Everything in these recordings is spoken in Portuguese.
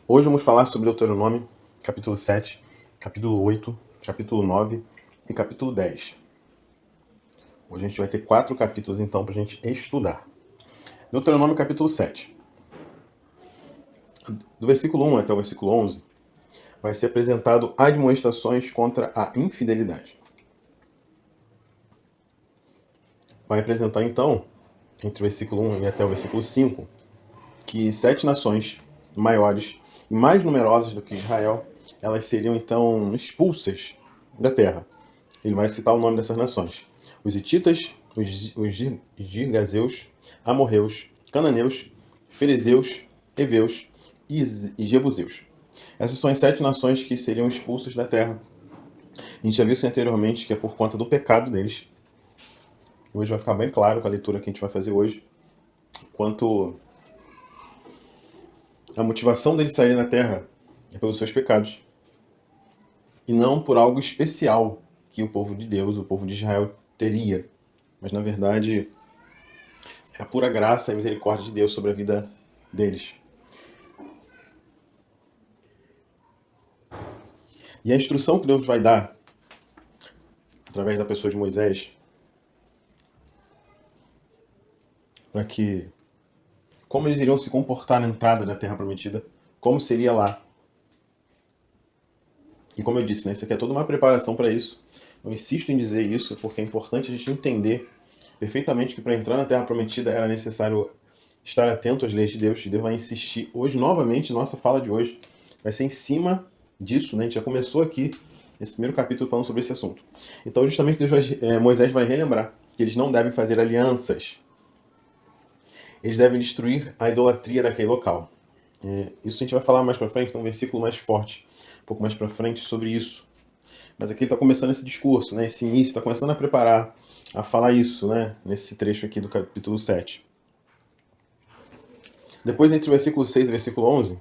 Hoje vamos falar sobre Deuteronômio, capítulo 7, capítulo 8, capítulo 9 e capítulo 10. Hoje a gente vai ter 4 capítulos então para a gente estudar. Deuteronômio, capítulo 7. Do versículo 1 até o versículo 11, vai ser apresentado admoestações contra a infidelidade. Vai apresentar então, entre o versículo 1 e até o versículo 5, que 7 nações maiores e mais numerosas do que Israel, elas seriam então expulsas da terra. Ele vai citar o nome dessas nações: os hititas, os girgazeus, amorreus, cananeus, ferezeus, heveus e jebuseus. Essas são as 7 nações que seriam expulsas da terra. A gente já viu isso anteriormente, que é por conta do pecado deles. Hoje vai ficar bem claro com a leitura que a gente vai fazer hoje, quanto a motivação deles saírem da terra é pelos seus pecados, e não por algo especial que o povo de Deus, o povo de Israel, teria. Mas, na verdade, é a pura graça e misericórdia de Deus sobre a vida deles. E a instrução que Deus vai dar, através da pessoa de Moisés, para que como eles iriam se comportar na entrada da Terra Prometida, como seria lá. E como eu disse, né, isso aqui é toda uma preparação para isso. Eu insisto em dizer isso porque é importante a gente entender perfeitamente que para entrar na Terra Prometida era necessário estar atento às leis de Deus. E Deus vai insistir hoje, novamente, nossa fala de hoje vai ser em cima disso, né? A gente já começou aqui esse primeiro capítulo falando sobre esse assunto. Então, justamente, Moisés vai relembrar que eles não devem fazer alianças. Eles devem destruir a idolatria daquele local. Isso a gente vai falar mais para frente, tem um versículo mais forte, um pouco mais para frente sobre isso. Mas aqui ele está começando esse discurso, né? Esse início, está começando a preparar, a falar isso, né? Nesse trecho aqui do capítulo 7. Depois, entre o versículo 6 e o versículo 11, o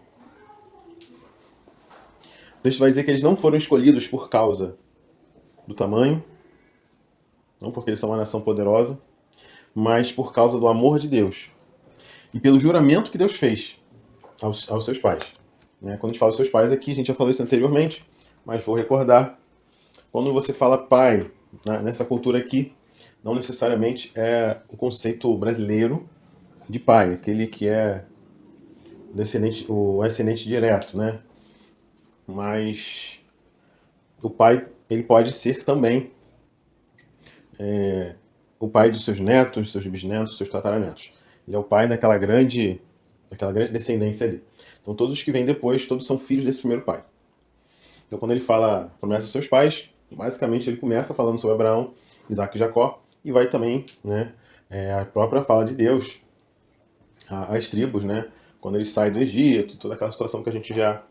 texto vai dizer que eles não foram escolhidos por causa do tamanho, não porque eles são uma nação poderosa, mas por causa do amor de Deus e pelo juramento que Deus fez aos seus pais. Quando a gente fala dos seus pais aqui, a gente já falou isso anteriormente, mas vou recordar. Quando você fala pai, nessa cultura aqui, não necessariamente é o conceito brasileiro de pai, aquele que é o ascendente direto, né? Mas o pai, ele pode ser também o pai dos seus netos, seus bisnetos, seus tataranetos. Ele é o pai daquela grande descendência ali. Então todos os que vêm depois, todos são filhos desse primeiro pai. Então quando ele fala promessa aos seus pais, basicamente ele começa falando sobre Abraão, Isaac e Jacó, e vai também, né, a própria fala de Deus às tribos, né, quando eles saem do Egito, toda aquela situação que a gente já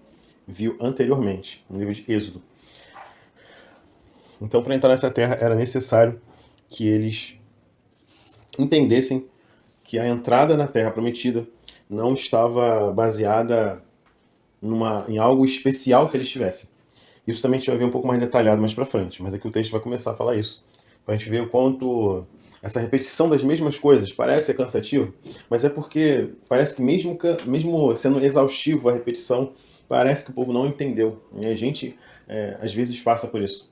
viu anteriormente, no livro de Êxodo. Então, para entrar nessa terra, era necessário que eles entendessem que a entrada na terra prometida não estava baseada em algo especial que eles tivessem. Isso também a gente vai ver um pouco mais detalhado mais para frente, mas aqui o texto vai começar a falar isso, para a gente ver o quanto essa repetição das mesmas coisas parece ser cansativo, mas é porque parece que mesmo sendo exaustivo a repetição, parece que o povo não entendeu. E a gente, às vezes, passa por isso.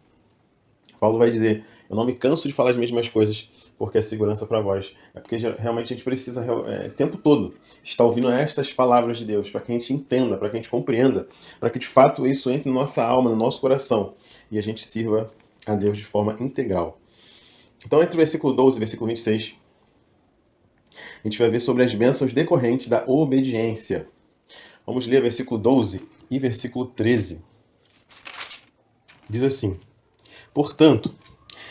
Paulo vai dizer: eu não me canso de falar as mesmas coisas, porque é segurança para vós. É porque realmente a gente precisa, o tempo todo, estar ouvindo estas palavras de Deus, para que a gente entenda, para que a gente compreenda, para que de fato isso entre na nossa alma, no nosso coração, e a gente sirva a Deus de forma integral. Então, entre o versículo 12 e o versículo 26, a gente vai ver sobre as bênçãos decorrentes da obediência. Vamos ler versículo 12 e versículo 13. Diz assim: portanto,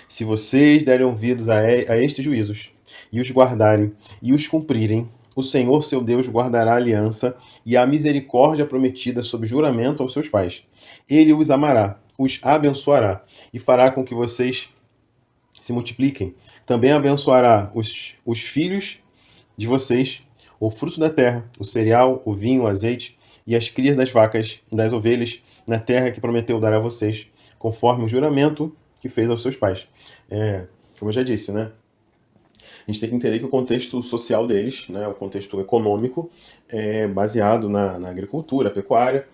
se vocês derem ouvidos a estes juízos, e os guardarem, e os cumprirem, o Senhor seu Deus guardará a aliança e a misericórdia prometida sob juramento aos seus pais. Ele os amará, os abençoará, e fará com que vocês se multipliquem. Também abençoará os filhos de vocês, o fruto da terra, o cereal, o vinho, o azeite, e as crias das vacas e das ovelhas, na terra que prometeu dar a vocês, conforme o juramento que fez aos seus pais. Como eu já disse, né? A gente tem que entender que o contexto social deles, né, o contexto econômico, é baseado na agricultura, pecuária.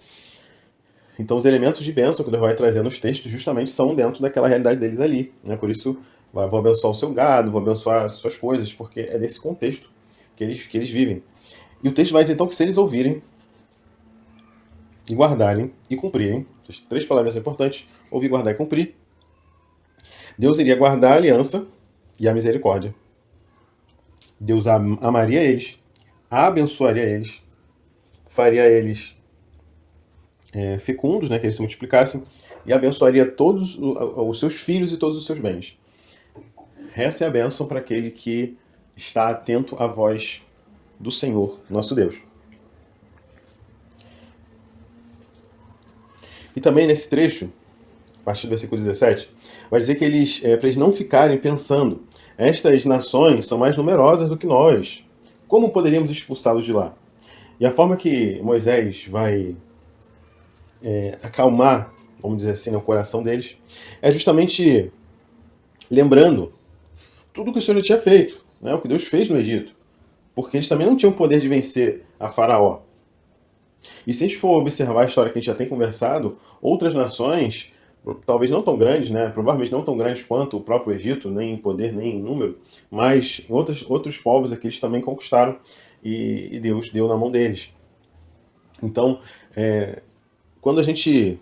Então, os elementos de bênção que Deus vai trazer nos textos justamente são dentro daquela realidade deles ali. Né? Por isso, vou abençoar o seu gado, vou abençoar as suas coisas, porque é nesse contexto que eles vivem. E o texto vai dizer então que se eles ouvirem, e guardarem e cumprirem, essas três palavras são importantes: ouvir, guardar e cumprir, Deus iria guardar a aliança e a misericórdia. Deus amaria eles, abençoaria eles, faria eles fecundos, né, que eles se multiplicassem, e abençoaria todos os seus filhos e todos os seus bens. Essa é a bênção para aquele que está atento à voz do Senhor, nosso Deus. E também nesse trecho, a partir do versículo 17, vai dizer que para eles não ficarem pensando: estas nações são mais numerosas do que nós, como poderíamos expulsá-los de lá? E a forma que Moisés vai acalmar, vamos dizer assim, o coração deles, é justamente lembrando tudo que o Senhor já tinha feito, né? O que Deus fez no Egito. Porque eles também não tinham o poder de vencer a Faraó. E se a gente for observar a história que a gente já tem conversado, outras nações, talvez não tão grandes, né? Provavelmente não tão grandes quanto o próprio Egito, nem em poder, nem em número, mas outros povos aqui eles também conquistaram e Deus deu na mão deles. Então, quando a gente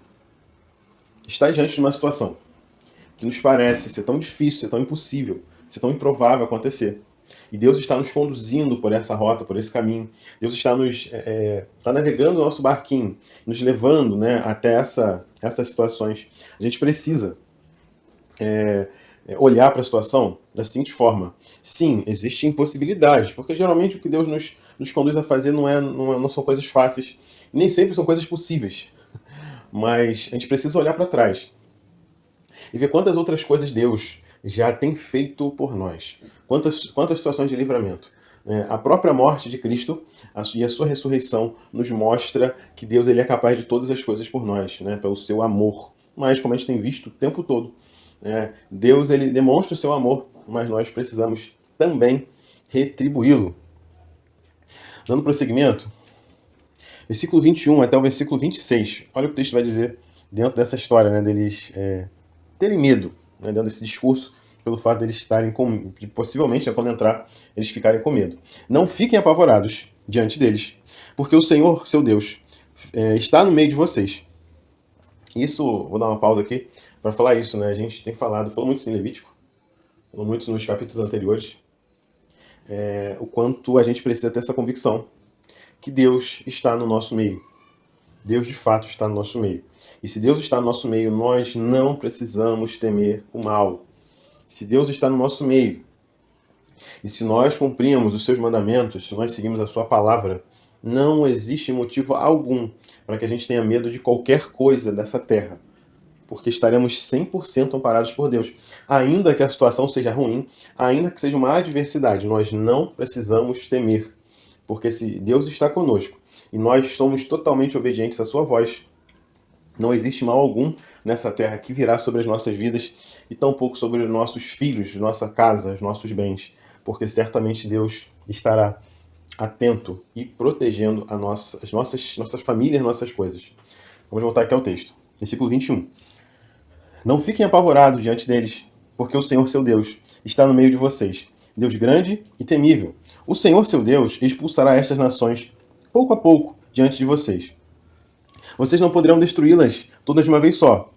está diante de uma situação que nos parece ser tão difícil, ser tão impossível, ser tão improvável acontecer, e Deus está nos conduzindo por essa rota, por esse caminho. Deus está está navegando o nosso barquinho, nos levando, né, até essas situações. A gente precisa olhar para a situação da seguinte forma: sim, existem impossibilidades, porque geralmente o que Deus nos conduz a fazer não são coisas fáceis, nem sempre são coisas possíveis. Mas a gente precisa olhar para trás e ver quantas outras coisas Deus já tem feito por nós. Quantas situações de livramento. A própria morte de Cristo e a sua ressurreição nos mostra que Deus ele é capaz de todas as coisas por nós, né, pelo seu amor. Mas, como a gente tem visto o tempo todo, Deus ele demonstra o seu amor, mas nós precisamos também retribuí-lo. Dando prosseguimento, versículo 21 até o versículo 26. Olha o que o texto vai dizer dentro dessa história, né, deles terem medo, né, dentro desse discurso, pelo fato deles estarem possivelmente, quando entrar, eles ficarem com medo. Não fiquem apavorados diante deles, porque o Senhor, seu Deus, está no meio de vocês. Isso, vou dar uma pausa aqui para falar isso, né? A gente tem falou muito em Levítico, falou muito nos capítulos anteriores, o quanto a gente precisa ter essa convicção que Deus está no nosso meio. Deus de fato está no nosso meio. E se Deus está no nosso meio, nós não precisamos temer o mal. Se Deus está no nosso meio, e se nós cumprimos os seus mandamentos, se nós seguimos a sua palavra, não existe motivo algum para que a gente tenha medo de qualquer coisa dessa terra, porque estaremos 100% amparados por Deus. Ainda que a situação seja ruim, ainda que seja uma adversidade, nós não precisamos temer, porque se Deus está conosco e nós somos totalmente obedientes à sua voz, não existe mal algum nessa terra que virá sobre as nossas vidas e tampouco sobre os nossos filhos, nossa casa, os nossos bens, porque certamente Deus estará atento e protegendo as nossas famílias, nossas coisas. Vamos voltar aqui ao texto. Versículo 21. Não fiquem apavorados diante deles, porque o Senhor, seu Deus, está no meio de vocês, Deus grande e temível. O Senhor, seu Deus, expulsará estas nações pouco a pouco diante de vocês. Vocês não poderão destruí-las todas de uma vez só,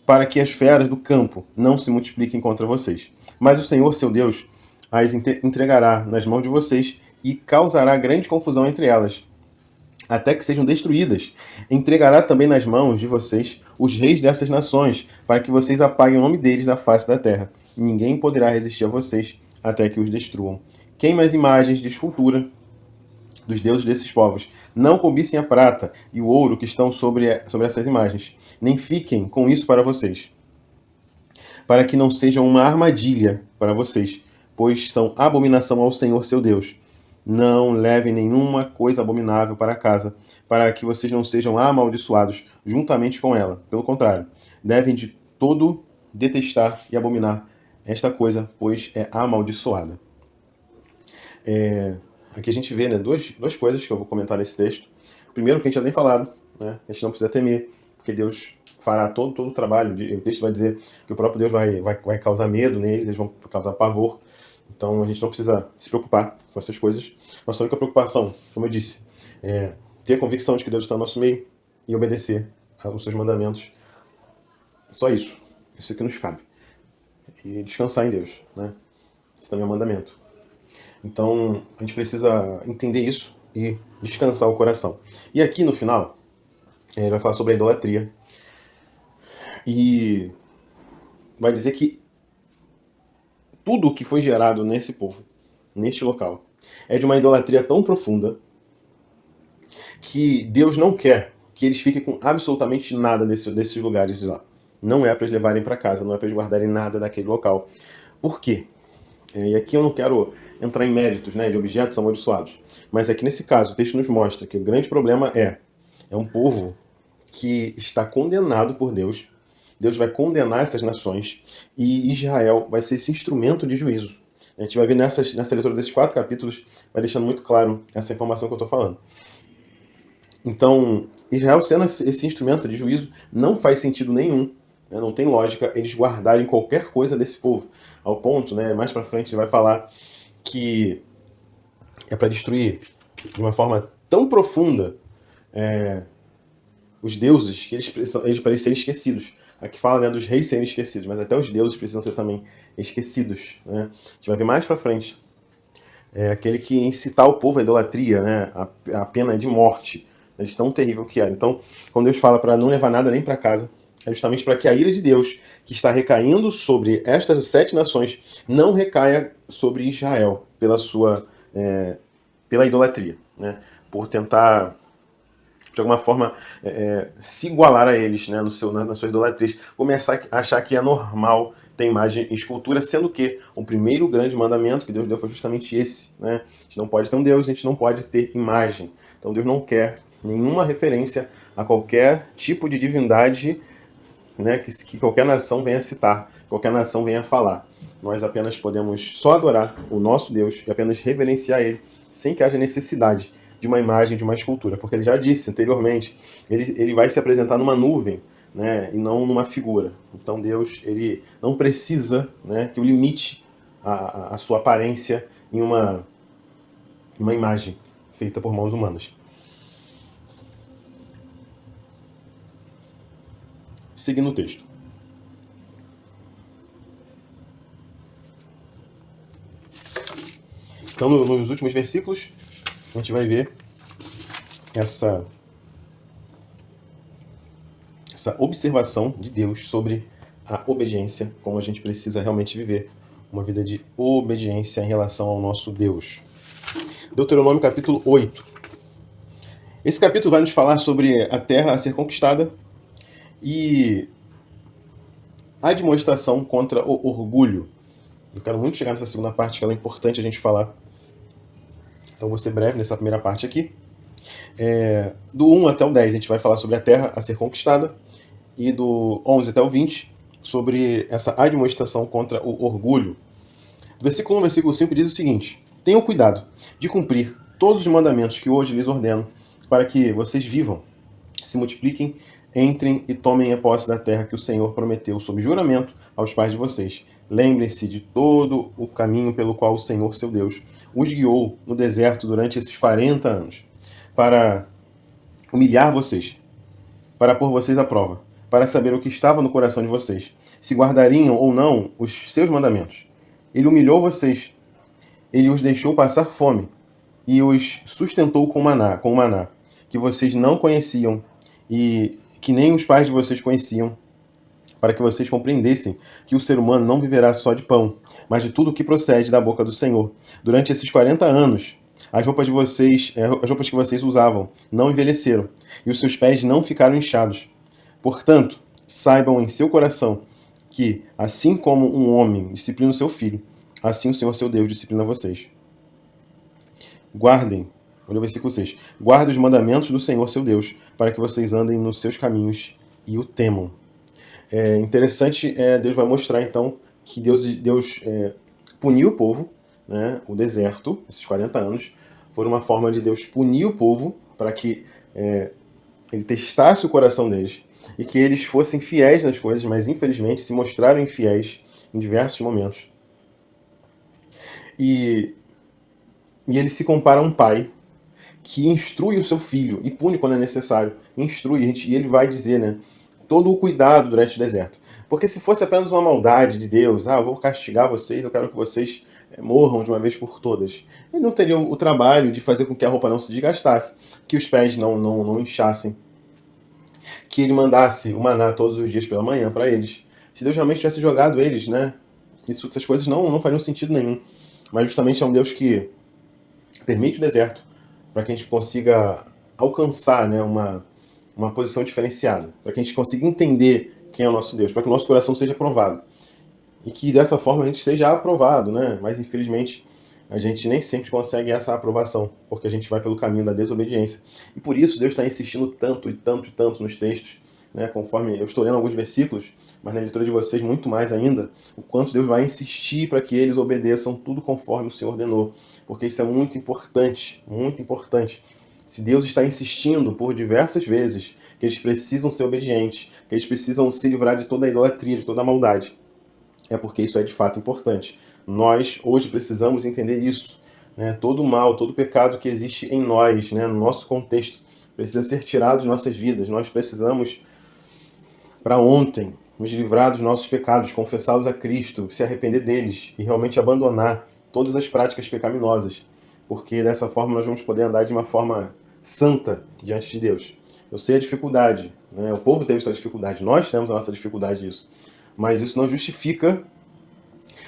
para que as feras do campo não se multipliquem contra vocês. Mas o Senhor, seu Deus, as entregará nas mãos de vocês e causará grande confusão entre elas, até que sejam destruídas. Entregará também nas mãos de vocês os reis dessas nações, para que vocês apaguem o nome deles da face da terra. Ninguém poderá resistir a vocês até que os destruam. Queime as imagens de escultura dos deuses desses povos. Não cobicem a prata e o ouro que estão sobre essas imagens. Nem fiquem com isso para vocês, para que não sejam uma armadilha para vocês, pois são abominação ao Senhor seu Deus. Não levem nenhuma coisa abominável para casa, para que vocês não sejam amaldiçoados juntamente com ela. Pelo contrário, devem de todo detestar e abominar esta coisa, pois é amaldiçoada. Aqui a gente vê, né, duas coisas que eu vou comentar nesse texto. Primeiro, que a gente já tem falado, né, a gente não precisa temer, porque Deus fará todo o trabalho. O texto vai dizer que o próprio Deus vai causar medo neles, eles vão causar pavor. Então a gente não precisa se preocupar com essas coisas. Nossa única preocupação, como eu disse, é ter a convicção de que Deus está no nosso meio e obedecer aos seus mandamentos. Só isso. Isso que nos cabe. E descansar em Deus, né? Isso também é um mandamento. Então, a gente precisa entender isso e descansar o coração. E aqui no final, ele vai falar sobre a idolatria. E vai dizer que tudo o que foi gerado nesse povo, neste local, é de uma idolatria tão profunda que Deus não quer que eles fiquem com absolutamente nada desses lugares lá. Não é para eles levarem para casa, não é para eles guardarem nada daquele local. Por quê? E aqui eu não quero entrar em méritos, né, de objetos amaldiçoados. Mas aqui nesse caso, o texto nos mostra que o grande problema é um povo que está condenado por Deus. Deus vai condenar essas nações e Israel vai ser esse instrumento de juízo. A gente vai ver nessa leitura desses 4 capítulos, vai deixando muito claro essa informação que eu estou falando. Então, Israel sendo esse instrumento de juízo, não faz sentido nenhum, né, não tem lógica eles guardarem qualquer coisa desse povo. Ao ponto, né, mais pra frente ele vai falar que é para destruir de uma forma tão profunda os deuses que eles parecem ser esquecidos. Aqui fala, né, dos reis serem esquecidos, mas até os deuses precisam ser também esquecidos, né? A gente vai ver mais pra frente. É aquele que incitar o povo à idolatria, né, a pena de morte, é de tão terrível que era. Então, quando Deus fala para não levar nada nem para casa, é justamente para que a ira de Deus, que está recaindo sobre estas 7 nações, não recaia sobre Israel pela idolatria, né? Por tentar, de alguma forma, se igualar a eles, né, nas suas idolatrias, começar a achar que é normal ter imagem e escultura, sendo que o primeiro grande mandamento que Deus deu foi justamente esse, né? A gente não pode ter um Deus, a gente não pode ter imagem. Então Deus não quer nenhuma referência a qualquer tipo de divindade, né, que qualquer nação venha citar, qualquer nação venha falar. Nós apenas podemos só adorar o nosso Deus e apenas reverenciar Ele, sem que haja necessidade de uma imagem, de uma escultura. Porque ele já disse anteriormente, ele vai se apresentar numa nuvem, né, e não numa figura. Então Deus, ele não precisa, né, que eu limite a sua aparência em uma imagem feita por mãos humanas. Seguindo o texto. Então, nos últimos versículos, a gente vai ver essa observação de Deus sobre a obediência, como a gente precisa realmente viver uma vida de obediência em relação ao nosso Deus. Deuteronômio capítulo 8. Esse capítulo vai nos falar sobre a terra a ser conquistada e a demonstração contra o orgulho. Eu quero muito chegar nessa segunda parte, que ela é importante a gente falar. Então vou ser breve nessa primeira parte aqui. Do 1 até o 10 a gente vai falar sobre a terra a ser conquistada, e do 11 até o 20 sobre essa admoestação contra o orgulho. Do versículo 1 ao versículo 5 diz o seguinte: tenham cuidado de cumprir todos os mandamentos que hoje lhes ordeno, para que vocês vivam, se multipliquem, entrem e tomem a posse da terra que o Senhor prometeu sob juramento aos pais de vocês. Lembrem-se de todo o caminho pelo qual o Senhor, seu Deus, os guiou no deserto durante esses 40 anos, para humilhar vocês, para pôr vocês à prova, para saber o que estava no coração de vocês, se guardariam ou não os seus mandamentos. Ele humilhou vocês, ele os deixou passar fome e os sustentou com maná, que vocês não conheciam e que nem os pais de vocês conheciam, para que vocês compreendessem que o ser humano não viverá só de pão, mas de tudo o que procede da boca do Senhor. Durante esses 40 anos, as roupas que vocês usavam não envelheceram, e os seus pés não ficaram inchados. Portanto, saibam em seu coração que, assim como um homem disciplina o seu filho, assim o Senhor seu Deus disciplina vocês. Guardem, olha o versículo 6, guardem os mandamentos do Senhor seu Deus, para que vocês andem nos seus caminhos e o temam. Interessante, Deus vai mostrar então que Deus puniu o povo, né, o deserto, esses 40 anos, foram uma forma de Deus punir o povo para que ele testasse o coração deles e que eles fossem fiéis nas coisas, mas infelizmente se mostraram infiéis em diversos momentos. E ele se compara a um pai que instrui o seu filho e pune quando é necessário. Instrui, e ele vai dizer, né, todo o cuidado durante o deserto. Porque se fosse apenas uma maldade de Deus, eu vou castigar vocês, eu quero que vocês morram de uma vez por todas, ele não teria o trabalho de fazer com que a roupa não se desgastasse, que os pés não inchassem, que ele mandasse o maná todos os dias pela manhã para eles. Se Deus realmente tivesse jogado eles, né, essas coisas não fariam sentido nenhum. Mas justamente é um Deus que permite o deserto para que a gente consiga alcançar, né, uma posição diferenciada, para que a gente consiga entender quem é o nosso Deus, para que o nosso coração seja provado. E que dessa forma a gente seja aprovado, né? Mas infelizmente a gente nem sempre consegue essa aprovação, porque a gente vai pelo caminho da desobediência. E por isso Deus está insistindo tanto e tanto e tanto nos textos, né? Conforme eu estou lendo alguns versículos, mas na leitura de vocês muito mais ainda, o quanto Deus vai insistir para que eles obedeçam tudo conforme o Senhor ordenou. Porque isso é muito importante, muito importante. Se Deus está insistindo por diversas vezes que eles precisam ser obedientes, que eles precisam se livrar de toda a idolatria, de toda a maldade, é porque isso é de fato importante. Nós hoje precisamos entender isso, né? Todo o mal, todo o pecado que existe em nós, né, no nosso contexto, precisa ser tirado de nossas vidas. Nós precisamos, para ontem, nos livrar dos nossos pecados, confessá-los a Cristo, se arrepender deles e realmente abandonar todas as práticas pecaminosas, porque dessa forma nós vamos poder andar de uma forma santa diante de Deus. Eu sei a dificuldade, né? O povo teve sua dificuldade, nós temos a nossa dificuldade disso, mas isso não justifica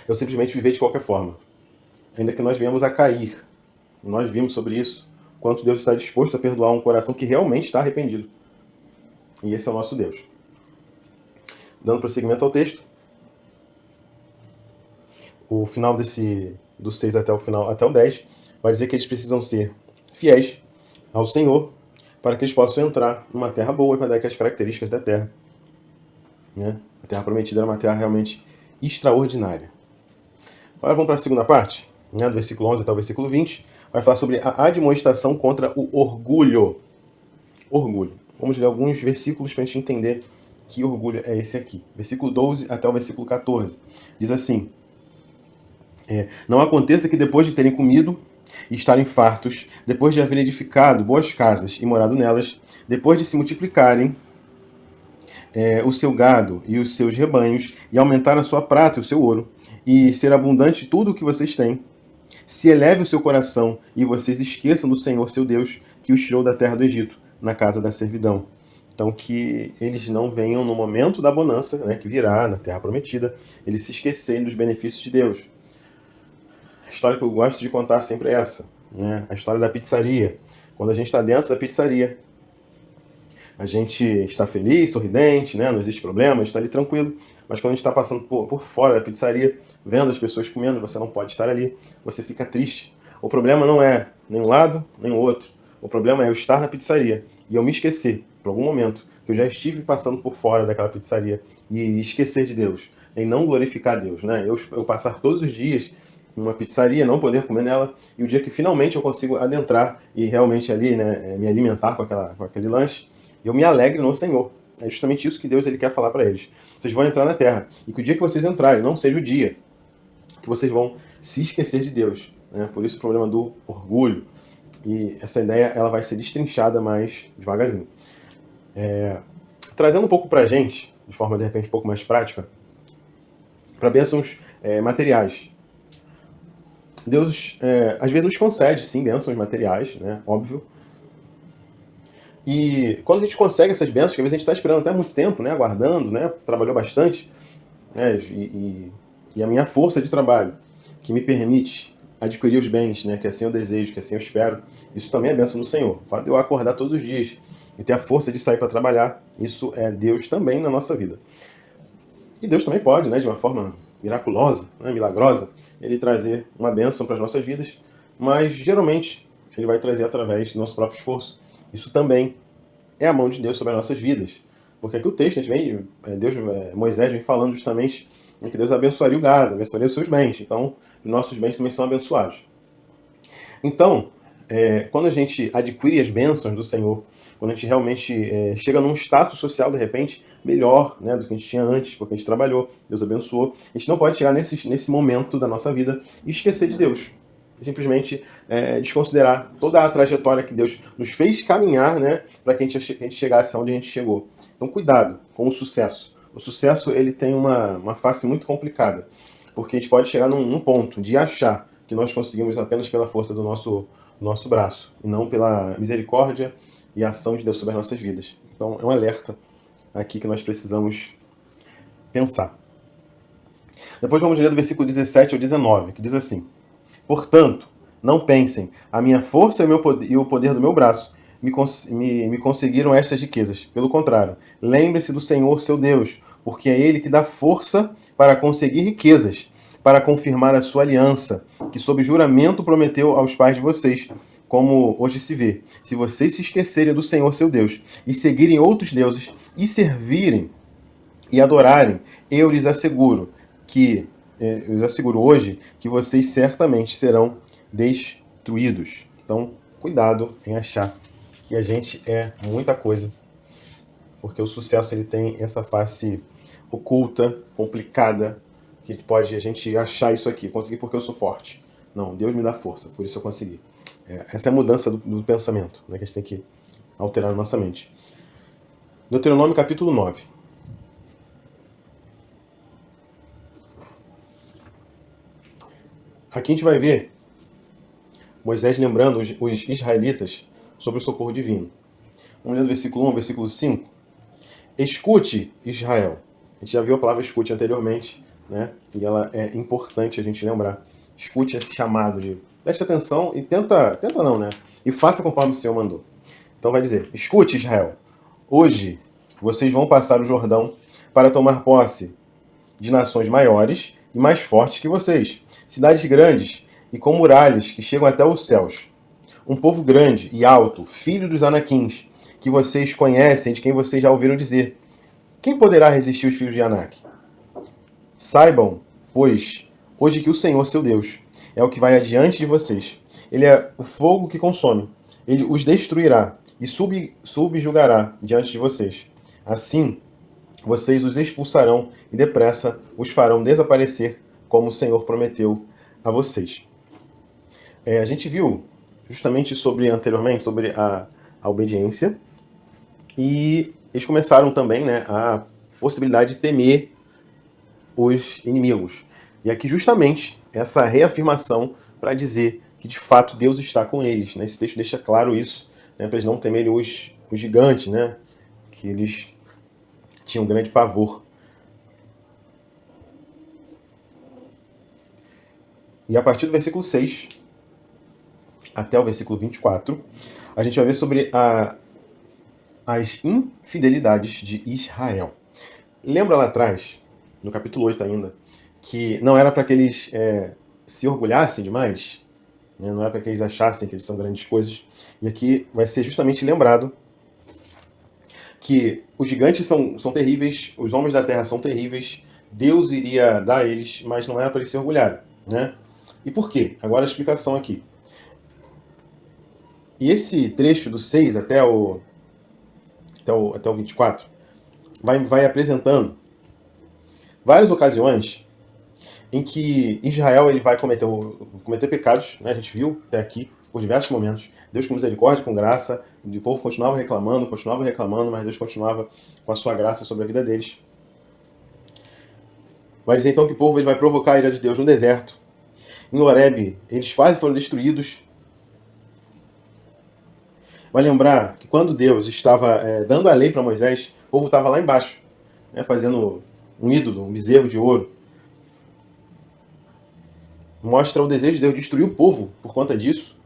eu simplesmente viver de qualquer forma. Ainda que nós venhamos a cair, nós vimos sobre isso, quanto Deus está disposto a perdoar um coração que realmente está arrependido. E esse é o nosso Deus. Dando prosseguimento ao texto, o final do 6 até o final, até o 10, vai dizer que eles precisam ser fiéis ao Senhor para que eles possam entrar numa terra boa e para dar aqui as características da terra. Né? A terra prometida era uma terra realmente extraordinária. Agora vamos para a segunda parte, né, do versículo 11 até o versículo 20. Vai falar sobre a admoestação contra o orgulho. Orgulho. Vamos ler alguns versículos para a gente entender que orgulho é esse aqui. Versículo 12 até o versículo 14. Diz assim: não aconteça que depois de terem comido e estarem fartos, depois de haverem edificado boas casas e morado nelas, depois de se multiplicarem o seu gado e os seus rebanhos, e aumentar a sua prata e o seu ouro, e ser abundante tudo o que vocês têm, se eleve o seu coração e vocês esqueçam do Senhor seu Deus, que os tirou da terra do Egito, na casa da servidão. Então que eles não venham no momento da bonança, né, que virá na terra prometida, eles se esquecerem dos benefícios de Deus. A história que eu gosto de contar sempre é essa, né? A história da pizzaria. Quando a gente está dentro da pizzaria, a gente está feliz, sorridente, né? Não existe problema, a gente está ali tranquilo. Mas quando a gente está passando por fora da pizzaria, vendo as pessoas comendo, você não pode estar ali, você fica triste. O problema não é nem um lado, nem o outro. O problema é eu estar na pizzaria e eu me esquecer, por algum momento, que eu já estive passando por fora daquela pizzaria e esquecer de Deus, em não glorificar Deus, né? Eu passar todos os dias numa pizzaria, não poder comer nela, e o dia que finalmente eu consigo adentrar e realmente ali, né, me alimentar com aquele lanche, eu me alegre no Senhor. É justamente isso que Deus ele quer falar para eles. Vocês vão entrar na terra, e que o dia que vocês entrarem não seja o dia que vocês vão se esquecer de Deus, né? Por isso o problema do orgulho. E essa ideia ela vai ser destrinchada mais devagarzinho. Trazendo um pouco para a gente, de forma de repente um pouco mais prática, para bênçãos materiais. Deus às vezes nos concede, sim, bênçãos materiais, né? Óbvio. E quando a gente consegue essas bênçãos, que às vezes a gente está esperando até muito tempo, né? Aguardando, né? Trabalhou bastante, né? E a minha força de trabalho, que me permite adquirir os bens, né? Que assim eu desejo, que assim eu espero, isso também é bênção do Senhor. O fato de eu acordar todos os dias e ter a força de sair para trabalhar, isso é Deus também na nossa vida. E Deus também pode, né? De uma forma miraculosa, né, milagrosa, ele trazer uma bênção para as nossas vidas, mas geralmente ele vai trazer através do nosso próprio esforço. Isso também é a mão de Deus sobre as nossas vidas. Porque aqui o texto, a gente vem, Moisés vem falando justamente que Deus abençoaria o gado, abençoaria os seus bens. Então, os nossos bens também são abençoados. Então, quando a gente adquire as bênçãos do Senhor, quando a gente realmente chega num status social, de repente, melhor, né, do que a gente tinha antes, porque a gente trabalhou, Deus abençoou, a gente não pode chegar nesse momento da nossa vida e esquecer de Deus. Simplesmente desconsiderar toda a trajetória que Deus nos fez caminhar, né, para que a gente chegasse aonde a gente chegou. Então, cuidado com o sucesso. O sucesso ele tem uma face muito complicada, porque a gente pode chegar num ponto de achar que nós conseguimos apenas pela força do nosso braço, e não pela misericórdia e ação de Deus sobre as nossas vidas. Então, é um alerta aqui que nós precisamos pensar. Depois vamos ler do versículo 17 ao 19, que diz assim: Portanto, não pensem, a minha força e o poder do meu braço me conseguiram estas riquezas. Pelo contrário, lembre-se do Senhor seu Deus, porque é Ele que dá força para conseguir riquezas, para confirmar a sua aliança, que sob juramento prometeu aos pais de vocês, como hoje se vê. Se vocês se esquecerem do Senhor seu Deus e seguirem outros deuses e servirem e adorarem, eu lhes asseguro hoje que vocês certamente serão destruídos. Então, cuidado em achar que a gente é muita coisa, porque o sucesso ele tem essa face oculta, complicada, que pode a gente achar isso aqui, consegui porque eu sou forte. Não, Deus me dá força, por isso eu consegui. Essa é a mudança do pensamento, né, que a gente tem que alterar na nossa mente. Deuteronômio capítulo 9. Aqui a gente vai ver Moisés lembrando os israelitas sobre o socorro divino. Vamos ler do versículo 1 ao versículo 5. Escute, Israel. A gente já viu a palavra escute anteriormente, né? E ela é importante a gente lembrar. Escute esse chamado de preste atenção e tenta não, né? E faça conforme o Senhor mandou. Então vai dizer: escute, Israel. Hoje vocês vão passar o Jordão para tomar posse de nações maiores e mais fortes que vocês, cidades grandes e com muralhas que chegam até os céus. Um povo grande e alto, filho dos Anaquins, que vocês conhecem, de quem vocês já ouviram dizer. Quem poderá resistir os filhos de Anak? Saibam, pois, hoje que o Senhor, seu Deus, é o que vai adiante de vocês. Ele é o fogo que consome. Ele os destruirá e subjugará diante de vocês. Assim, vocês os expulsarão e depressa os farão desaparecer, como o Senhor prometeu a vocês. A gente viu justamente anteriormente sobre a obediência, e eles começaram também, né, a possibilidade de temer os inimigos. E aqui justamente essa reafirmação para dizer que de fato Deus está com eles. Né? Esse texto deixa claro isso, né, para eles não temerem os gigantes, né, que eles tinham um grande pavor. E a partir do versículo 6 até o versículo 24, a gente vai ver sobre as infidelidades de Israel. Lembra lá atrás, no capítulo 8 ainda, que não era para que eles se orgulhassem demais, né? Não era para que eles achassem que eles são grandes coisas. E aqui vai ser justamente lembrado que os gigantes são terríveis, os homens da terra são terríveis, Deus iria dar a eles, mas não era para eles se orgulharem. Né? E por quê? Agora a explicação aqui. E esse trecho do 6 até o 24 vai apresentando várias ocasiões em que Israel ele vai cometer pecados, né? A gente viu até aqui por diversos momentos. Deus com misericórdia, com graça, o povo continuava reclamando, mas Deus continuava com a sua graça sobre a vida deles. Mas então que o povo ele vai provocar a ira de Deus no deserto. Em Horebe, eles quase foram destruídos. Vai lembrar que quando Deus estava dando a lei para Moisés, o povo estava lá embaixo, né, fazendo um ídolo, um bezerro de ouro. Mostra o desejo de Deus destruir o povo por conta disso.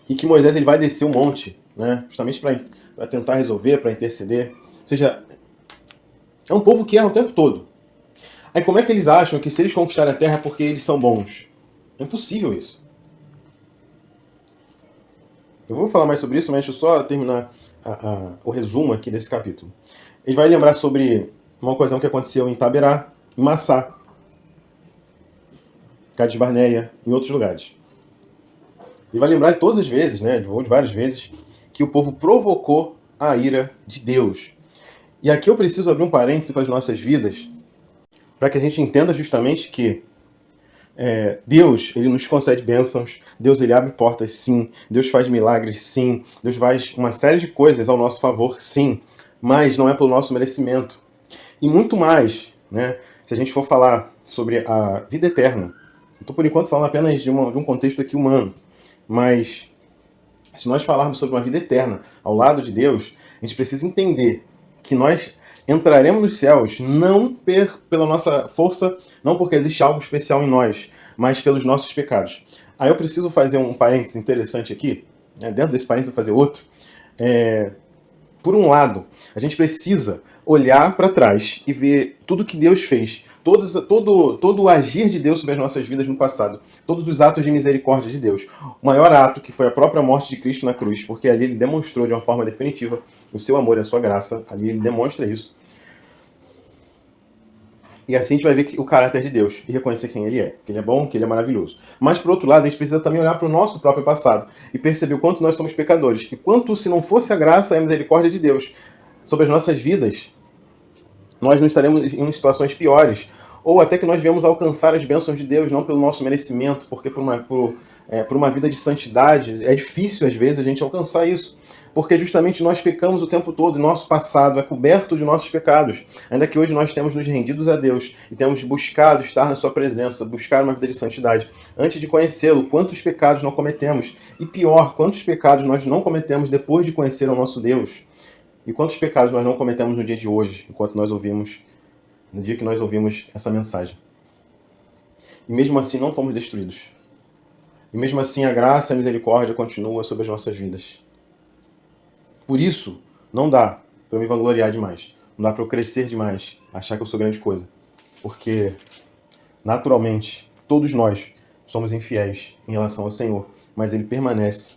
E que Moisés ele vai descer um monte, né, justamente para tentar resolver, para interceder. Ou seja, é um povo que erra o tempo todo. Aí como é que eles acham que se eles conquistarem a terra é porque eles são bons? É impossível isso. Eu vou falar mais sobre isso, mas deixa eu só terminar o resumo aqui desse capítulo. Ele vai lembrar sobre uma ocasião que aconteceu em Taberá, em Massá, Cades Barneia, em outros lugares. E vai lembrar de todas as vezes, né, de várias vezes, que o povo provocou a ira de Deus. E aqui eu preciso abrir um parêntese para as nossas vidas, para que a gente entenda justamente que Deus, ele nos concede bênçãos, Deus, ele abre portas, sim, Deus faz milagres, sim, Deus faz uma série de coisas ao nosso favor, sim, mas não é pelo nosso merecimento. E muito mais, né, se a gente for falar sobre a vida eterna, eu estou por enquanto falando apenas de um contexto aqui humano, mas se nós falarmos sobre uma vida eterna ao lado de Deus, a gente precisa entender que nós entraremos nos céus não pela nossa força, não porque existe algo especial em nós, mas pelos nossos pecados. Aí eu preciso fazer um parênteses interessante aqui, né? Dentro desse parênteses eu vou fazer outro. Por um lado, a gente precisa olhar para trás e ver tudo que Deus fez, todo o agir de Deus sobre as nossas vidas no passado, todos os atos de misericórdia de Deus. O maior ato, que foi a própria morte de Cristo na cruz, porque ali ele demonstrou de uma forma definitiva o seu amor e a sua graça, ali ele demonstra isso. E assim a gente vai ver o caráter de Deus e reconhecer quem ele é, que ele é bom, que ele é maravilhoso. Mas, por outro lado, a gente precisa também olhar para o nosso próprio passado e perceber o quanto nós somos pecadores. E quanto, se não fosse a graça e a misericórdia de Deus sobre as nossas vidas, nós não estaremos em situações piores. Ou até que nós viemos alcançar as bênçãos de Deus, não pelo nosso merecimento, porque por uma vida de santidade é difícil, às vezes, a gente alcançar isso. Porque justamente nós pecamos o tempo todo, e nosso passado é coberto de nossos pecados. Ainda que hoje nós temos nos rendidos a Deus e temos buscado estar na sua presença, buscar uma vida de santidade. Antes de conhecê-lo, quantos pecados não cometemos? E pior, quantos pecados nós não cometemos depois de conhecer o nosso Deus? E quantos pecados nós não cometemos no dia de hoje, no dia que nós ouvimos essa mensagem? E mesmo assim não fomos destruídos. E mesmo assim a graça e a misericórdia continua sobre as nossas vidas. Por isso, não dá para eu me vangloriar demais. Não dá para eu crescer demais, achar que eu sou grande coisa. Porque, naturalmente, todos nós somos infiéis em relação ao Senhor. Mas Ele permanece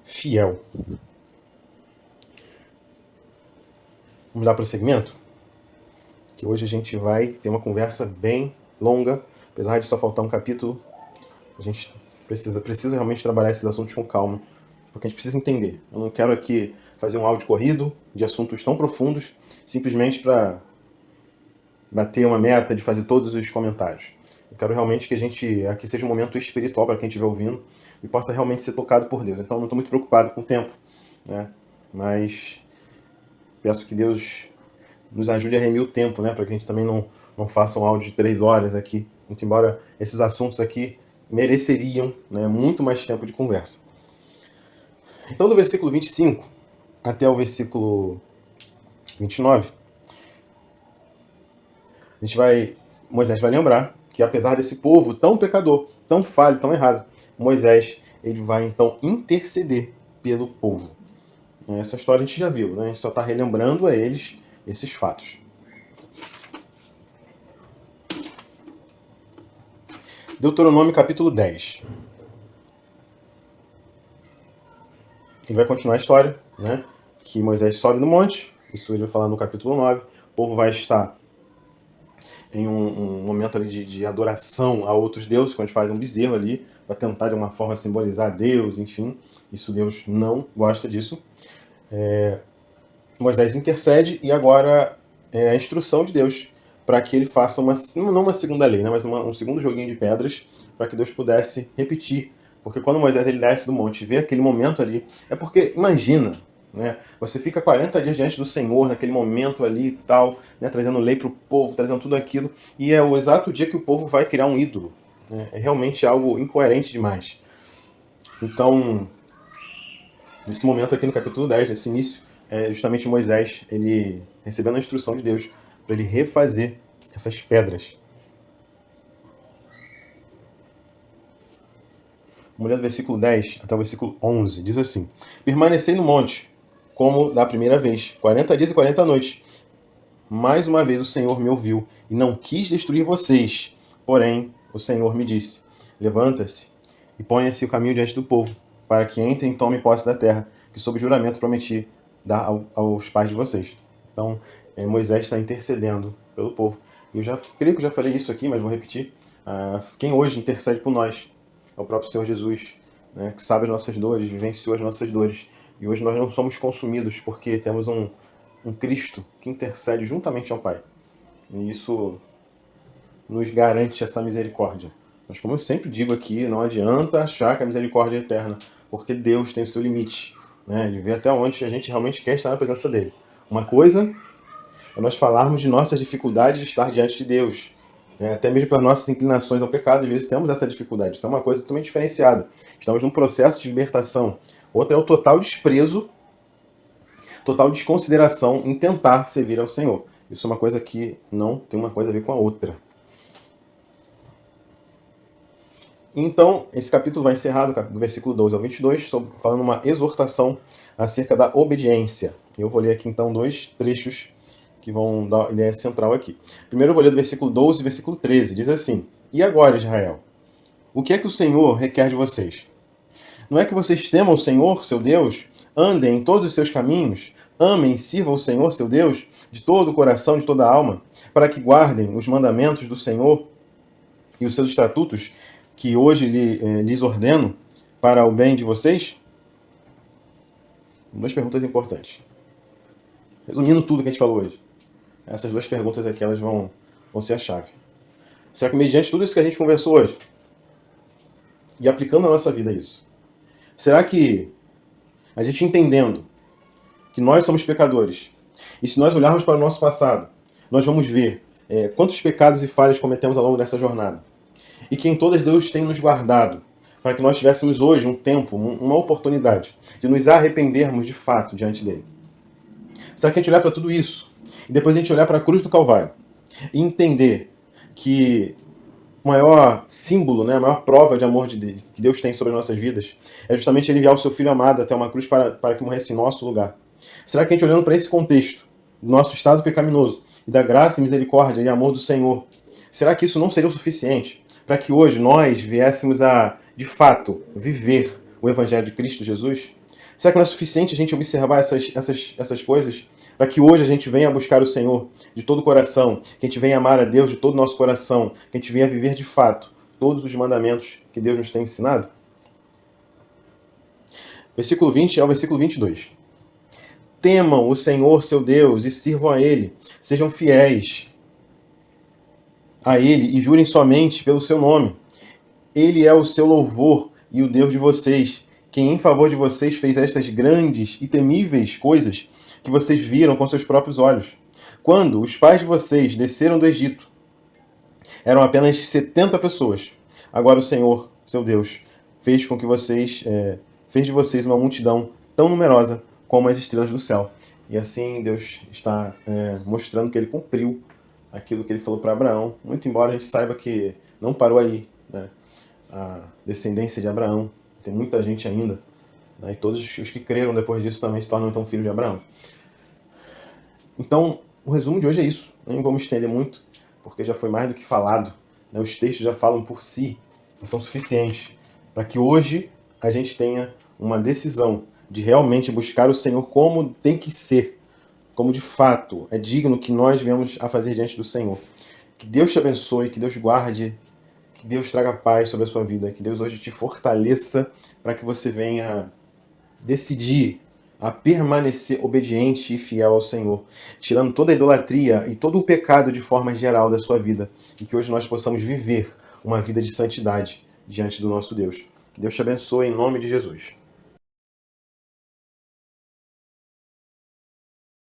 fiel. Vamos dar prosseguimento? Que hoje a gente vai ter uma conversa bem longa. Apesar de só faltar um capítulo, a gente precisa realmente trabalhar esses assuntos com calma. Porque a gente precisa entender. Eu não quero aqui fazer um áudio corrido de assuntos tão profundos, simplesmente para bater uma meta de fazer todos os comentários. Eu quero realmente que a gente aqui seja um momento espiritual para quem estiver ouvindo e possa realmente ser tocado por Deus. Então eu não estou muito preocupado com o tempo, né? Mas peço que Deus nos ajude a remir o tempo, né? Para que a gente também não faça um áudio de 3 horas aqui. Muito embora esses assuntos aqui mereceriam, né, muito mais tempo de conversa. Então, do versículo 25 até o versículo 29, Moisés vai lembrar que apesar desse povo tão pecador, tão falho, tão errado, Moisés ele vai então interceder pelo povo. Essa história a gente já viu, né? A gente só está relembrando a eles esses fatos. Deuteronômio capítulo 10. Ele vai continuar a história, né? Que Moisés sobe no monte, isso ele vai falar no capítulo 9. O povo vai estar em um momento ali de adoração a outros deuses, quando a gente faz um bezerro ali, para tentar de alguma forma simbolizar Deus, enfim. Isso Deus não gosta disso. Moisés intercede e agora é a instrução de Deus para que ele faça não uma segunda lei, né, mas um segundo joguinho de pedras para que Deus pudesse repetir. Porque quando Moisés ele desce do monte e vê aquele momento ali, é porque, imagina, né, você fica 40 dias diante do Senhor, naquele momento ali e tal, né, trazendo lei para o povo, trazendo tudo aquilo, e é o exato dia que o povo vai criar um ídolo. Né, é realmente algo incoerente demais. Então, nesse momento aqui no capítulo 10, nesse início, é justamente Moisés, ele recebendo a instrução de Deus para ele refazer essas pedras. Vamos ler do versículo 10 até o versículo 11. Diz assim: Permanecei no monte, como da primeira vez, 40 dias e 40 noites. Mais uma vez o Senhor me ouviu e não quis destruir vocês. Porém, o Senhor me disse: Levanta-se e ponha-se o caminho diante do povo, para que entrem e tomem posse da terra, que sob juramento prometi dar aos pais de vocês. Então, Moisés está intercedendo pelo povo. Eu já creio que eu já falei isso aqui, mas vou repetir. Quem hoje intercede por nós é o próprio Senhor Jesus, né, que sabe as nossas dores, vivenciou as nossas dores. E hoje nós não somos consumidos porque temos um Cristo que intercede juntamente ao Pai. E isso nos garante essa misericórdia. Mas como eu sempre digo aqui, não adianta achar que a misericórdia é eterna, porque Deus tem o seu limite, né? Ele vê até onde a gente realmente quer estar na presença dele. Uma coisa é nós falarmos de nossas dificuldades de estar diante de Deus, né? Até mesmo pelas nossas inclinações ao pecado, às vezes temos essa dificuldade. Isso é uma coisa totalmente diferenciada. Estamos num processo de libertação. Outra é o total desprezo, total desconsideração em tentar servir ao Senhor. Isso é uma coisa que não tem uma coisa a ver com a outra. Então, esse capítulo vai encerrar do versículo 12 ao 22, falando uma exortação acerca da obediência. Eu vou ler aqui então 2 trechos que vão dar a ideia central aqui. Primeiro eu vou ler do versículo 12 e versículo 13. Diz assim: E agora, Israel, o que é que o Senhor requer de vocês? Não é que vocês temam o Senhor, seu Deus, andem em todos os seus caminhos, amem e sirvam o Senhor, seu Deus, de todo o coração, de toda a alma, para que guardem os mandamentos do Senhor e os seus estatutos, que hoje lhes ordeno, para o bem de vocês? Duas perguntas importantes. Resumindo tudo que a gente falou hoje, essas duas perguntas aqui elas vão ser a chave. Será que mediante tudo isso que a gente conversou hoje, e aplicando na nossa vida isso, será que a gente entendendo que nós somos pecadores, e se nós olharmos para o nosso passado, nós vamos ver quantos pecados e falhas cometemos ao longo dessa jornada, e que em todas Deus tem nos guardado, para que nós tivéssemos hoje um tempo, uma oportunidade de nos arrependermos de fato diante dele. Será que a gente olhar para tudo isso, e depois a gente olhar para a cruz do Calvário, e entender que o maior símbolo, né, a maior prova de amor que Deus tem sobre as nossas vidas é justamente ele enviar o seu Filho amado até uma cruz para que morresse em nosso lugar? Será que a gente olhando para esse contexto, do nosso estado pecaminoso, e da graça e misericórdia e amor do Senhor, será que isso não seria o suficiente para que hoje nós viéssemos a, de fato, viver o Evangelho de Cristo Jesus? Será que não é suficiente a gente observar essas coisas para que hoje a gente venha buscar o Senhor de todo o coração, que a gente venha amar a Deus de todo o nosso coração, que a gente venha viver de fato todos os mandamentos que Deus nos tem ensinado? Versículo 20 ao versículo 22. Temam o Senhor, seu Deus, e sirvam a Ele. Sejam fiéis a Ele e jurem somente pelo seu nome. Ele é o seu louvor e o Deus de vocês, quem em favor de vocês fez estas grandes e temíveis coisas que vocês viram com seus próprios olhos. Quando os pais de vocês desceram do Egito, eram apenas 70 pessoas. Agora o Senhor, seu Deus, fez de vocês uma multidão tão numerosa como as estrelas do céu. E assim Deus está mostrando que ele cumpriu aquilo que ele falou para Abraão, muito embora a gente saiba que não parou aí, né? A descendência de Abraão, tem muita gente ainda, né? E todos os que creram depois disso também se tornam então filhos de Abraão. Então, o resumo de hoje é isso. Não vamos estender muito, porque já foi mais do que falado, né? Os textos já falam por si, são suficientes para que hoje a gente tenha uma decisão de realmente buscar o Senhor como tem que ser, como de fato é digno que nós venhamos a fazer diante do Senhor. Que Deus te abençoe, que Deus guarde, que Deus traga paz sobre a sua vida, que Deus hoje te fortaleça para que você venha decidir a permanecer obediente e fiel ao Senhor, tirando toda a idolatria e todo o pecado de forma geral da sua vida, e que hoje nós possamos viver uma vida de santidade diante do nosso Deus. Que Deus te abençoe em nome de Jesus.